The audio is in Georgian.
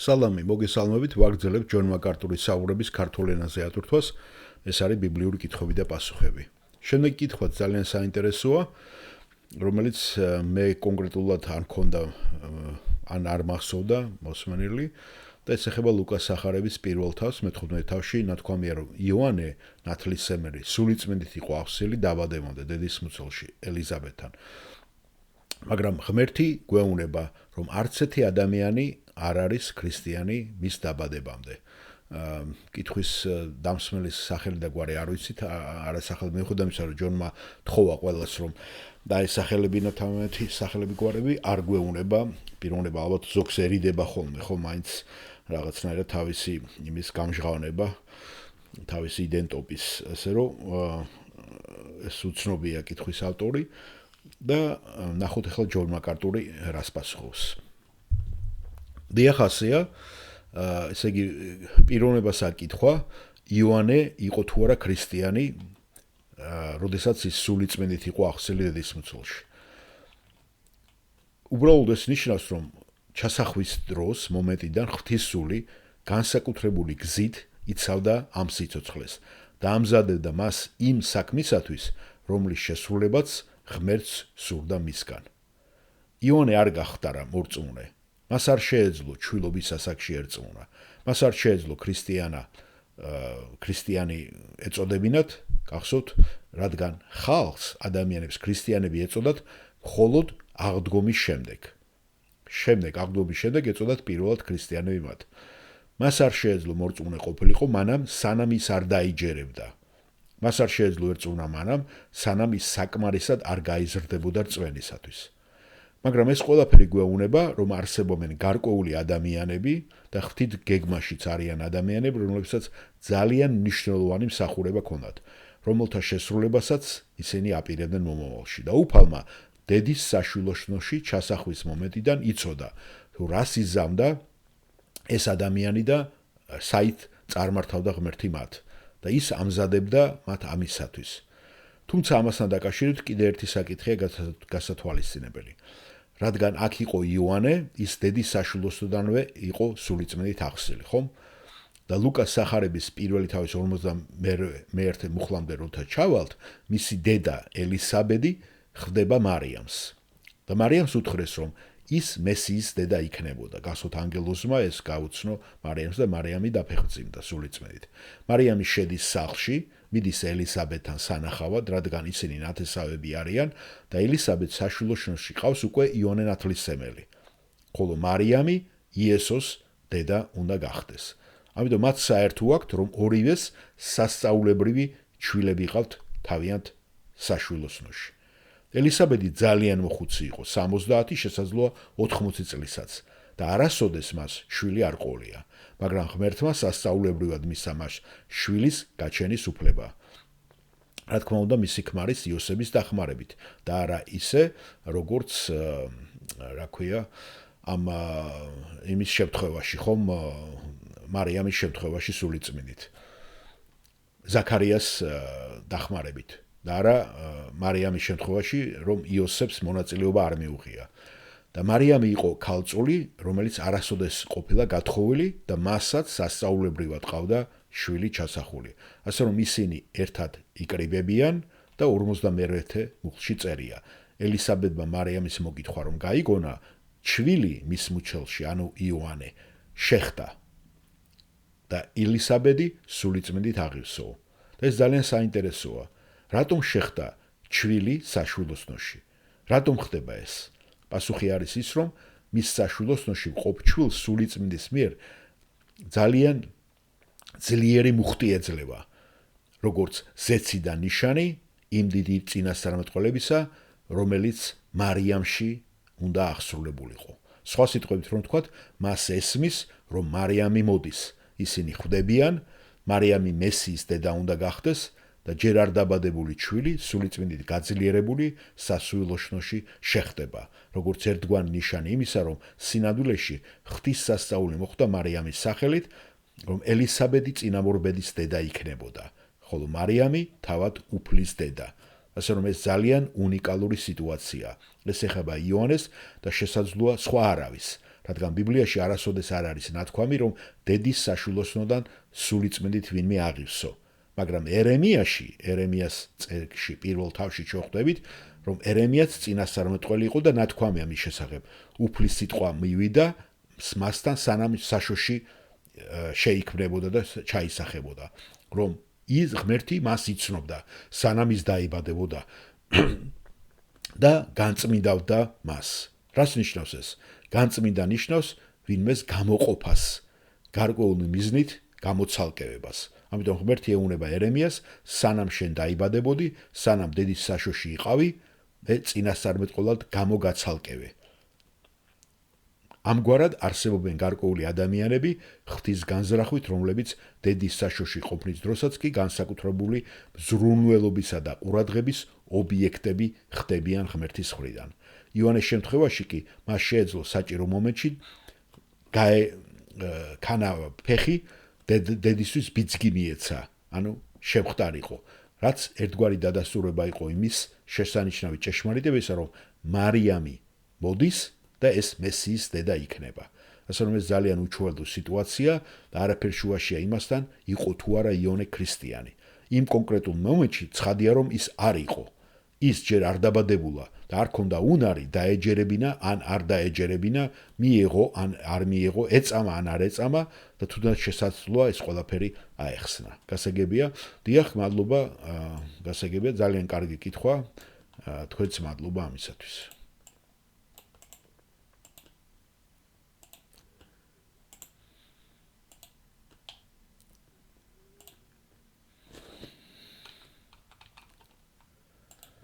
სალამი, მოგესალმებით, ვაგრძელებთ ჯონ მაკარტურის საუბრების ქართულ ენაზე ატვირთვას. ეს არის ბიბლიური კითხვები და პასუხები. შემდეგი კითხვაც ძალიან საინტერესოა, რომელიც მე კონკრეტულად არ მქონდა ან არ მახსოვდა მოსმენილი და ეს ეხება ლუკას სახარების პირველ თავს, მე-15 თავში ნათქვამია, რომ იოანე ნათლისმცემელი სულიწმინდით იყო აღსილი დაბადებამდე დედისმუცელში ელიზაბეთთან. მაგრამ ღმერთი გვეუბნება, რომ არც ერთი ადამიანი არ არის ქრისტიანი მის დაბადებამდე. კითხვის დამსმელის სახელი და გვარი არ ვიცით, არასახელად მიუხედავად იმისა, რომ ჯონმა თხოვა ყველას, რომ დაესახელებინათ ამეთი სახელები გვარები, არ გვეუბნება, პიროვნება ალბათ ზოგს ერიდება ხოლმე, ხო, მაინც რაღაცნაირად თავისი იმის გამჟღავნება, თავისი იდენტობის, ასე რომ ეს უცნობია კითხვის ავტორი და ნახოთ ახლა ჯონ მაკარტური რას პასუხობს. დიახ, ასეა, ესე იგი პიროვნებას აკითხვა, იოანე იყო თუ არა ქრისტიანი, როდესაც ის სულიწმინდით იყო აღსილი დედისმუცელში. უბრალოდ ეს ნიშნავს, რომ ჩასახვის დროს მომენტიდან ღვთისმსული განსაკუთრებული გზით იცავდა ამ სიცოცხლეს და ამზადებდა მას იმ საქმისათვის, რომლის შესრულებაც ღმერთს სურდა მისგან. იოანე არ გახდარა მორწმუნე. მას არ შეეძლო ჩვილობის ასაკში ერწმუნა. მას არ შეეძლო ქრისტიანი ეწოდებინათ, გახსოვთ, რადგან ხალხს ადამიანებს ქრისტიანები ეწოდათ მხოლოდ აღდგომის შემდეგ. აღდგომის შემდეგ ეწოდათ პირველად ქრისტიანები მათ. მას არ შეეძლო მორწმუნე ყოფილიყო, მანამ სანამ ის არ დაიჯერებდა. მას არ შეეძლო ერწმუნა მანამ, სანამ ის საკმარისად არ გაიზრდებოდა რწმენისათვის. მაგრამ ეს ყველაფერი გვეუბნება, რომ არსებობენ გარკვეული ადამიანები და ღვთით გეგმაშიც არიან ადამიანები, რომლებსაც ძალიან მნიშვნელოვანი მსახურება ჰქონდათ, რომელთა შესრულებასაც ისინი აპირებდნენ მომავალში. და უფალმა დედის საშვილოსნოში ჩასახვის მომენტიდან იცოდა, თუ რას იზამდა ეს ადამიანი და საით წარმართავდა ღმერთი მათ და ის ამზადებდა მათ ამისათვის. თუმცა ამასთან დაკავშირებით კიდევ ერთი საკითხია გასათვალისწინებელი. რადგან აქ იყო იოანე, ის დედის საშვილოსნოდანვე იყო სულიწმინდით აღსილი, ხომ? და ლუკას სახარების პირველი თავის 51 მუხლამდე როცა ჩავალთ, მისი დედა ელისაბედი ხვდება მარიამს. და მარიამს უთხრეს, რომ ის მესიის დედა იქნებოდა. გასვოთ ანგელოზმა ეს გაუცნო მარიამს და მარიამი დაფეხმძიმდა სულიწმინდით. მარიამი შედის სახლში, მიდის ელისაბედთან სანახავად, რადგან ისინი ნათესავები არიან და ელისაბედ საშვილოსნოში ყავს უკვე იოანე ნათლისმცემელი. ხოლო მარიამი იესოს დედა უნდა გახდეს. ამიტომ მათ საერთო აქვთ, რომ ორივეს სასწაულებრივი ჩვილები ყავთ თავიანთ საშვილოსნოში. ელისაბედი ძალიან მოხუცი იყო, 70, შესაძლოა 80 წლისაც და არასოდეს მას შვილი არ ყოლია, მაგრამ ღმერთმა სასწაულებრივად მისცა მას შვილის გაჩენის უფლება. რა თქმა უნდა, მისი ქმარის იოსების დახმარებით და არა ისე, როგორც რა ქვია, ამ იმის შემთხვევაში, ხომ, მარიამის შემთხვევაში სულიწმინდით. ზაქარიას დახმარებით. და არა მარიამის შემთხვევაში, რომ იოსებს მონაწილეობა არ მიუღია. და მარიამი იყო ქალწული, რომელიც არასოდეს ყოფილა გათხოვილი და მასაც სასწაულებრივად ყავდა შვილი ჩასახული. ასე რომ ისინი ერთად იკრიბებიან და 51 მუხლში წერია. ელისაბედმა მარიამის მოგითხვა, რომ გაიგონა, ჩვილი მის მუჩელში, ანუ იოანე, შეხტა და ელისაბედი სულიწმინდით აღივსო. და ეს ძალიან საინტერესოა. რატომ შეხტა ჩვილი საშვილოსნოში? რატომ ხდება ეს? პასუხი არის ის, რომ მის საშვილოსნოში მყოფ ჩვილს სულიწმინდის მიერ ძალიან ძლიერი მუხტი ეძლევა, როგორც ზეცი და ნიშანი იმ დიდი წინასწარმეტყველებისა, რომელიც მარიამში უნდა აღსრულებულიყო. სხვა სიტყვებით რომ ვთქვათ, მას ესმის, რომ მარიამი მოდის, ისინი ხვდებიან, მარიამი მესიის დედა უნდა გახდეს და ჯერ არ დაბადებული ჩვილი სულიწმინდით გაძლიერებული სასულიშნოში შეხტება, როგორც ერთგვარი ნიშანი იმისა, რომ სინამდვილეში ღვთის სასწაული მოხდა მარიამის სახელით, რომ ელისაბედი წინამორბედის დედა იქნებოდა, ხოლო მარიამი თავად უფლის დედა. ასე რომ ეს ძალიან უნიკალური სიტუაცია. ეს ეხება იოანეს და შესაძლოა სხვა არავის. რადგან ბიბლიაში არასოდეს არ არის ნათქვამი, რომ დედის საშვილოსნოდან სულიწმიდით ვინმე აღივსო. მაგრამ ერემიას წერში პირველ თავში შევხვდებით, რომ ერემიაც წინასწარმეტყველი იყო და ნათქვამია მის შესახებ. უფლის სიტყვა მივიდა მასთან სანამ საშოში შეიქმნებოდა და ჩაისახებოდა, რომ ის ღმერთი მას იცნობდა, სანამ ის დაიბადებოდა და განწმინდავდა მას. რას ნიშნავს ეს? განწმინდა ნიშნავს ვინმეს გამოყოფას, გარკვეული მიზნით გამოცალკევებას. ამიტომ ღმერთი ეუბნება ერემიას, სანამ შენ დაიბადებოდი, სანამ დედის საშოში იყავი, წინასწარმეტყველად გამოგაცალკევე. ამგვარად არსებობენ გარკვეული ადამიანები ღვთის განზრახვით, რომლებიც დედის საშოში ყოფნის დროსაც კი განსაკუთრებული ზრუნველობისა და ყურადღების ობიექტები ხდებიან ღმერთის მხრიდან. ივანეს შემთხვევაში კი მას შეეძლო საჭირო მომენტში ქანა ფეხი დედისთვის ბიძგი მიეცა, ანუ შემხდარიყო, რაც ერთგვარი დადასტურება იყო იმის შესანიშნავი ჭეშმარიტებისა, რომ მარიამი მოდის და ეს მესიის დედა იქნება. ასე რომ ეს ძალიან უჩვეულო სიტუაცია და არაფერ შუაშია იმასთან, იყო თუ არა იონე ქრისტიანი. იმ კონკრეტულ მომენტში ცხადია, რომ ის არ იყო. ის ჯერ არ დაბადებულა და არ ქონდა უნარი დაეჯერებინა ან არ დაეჯერებინა, მიიღო ან არ მიიღო, ეწამა ან არ ეწამა და თუნდაც შესაძლოა ეს ყველაფერი აეხსნა. გასაგებია, დიახ, მადლობა, გასაგებია, ძალიან კარგი კითხვა, თქვენც მადლობა ამისათვის.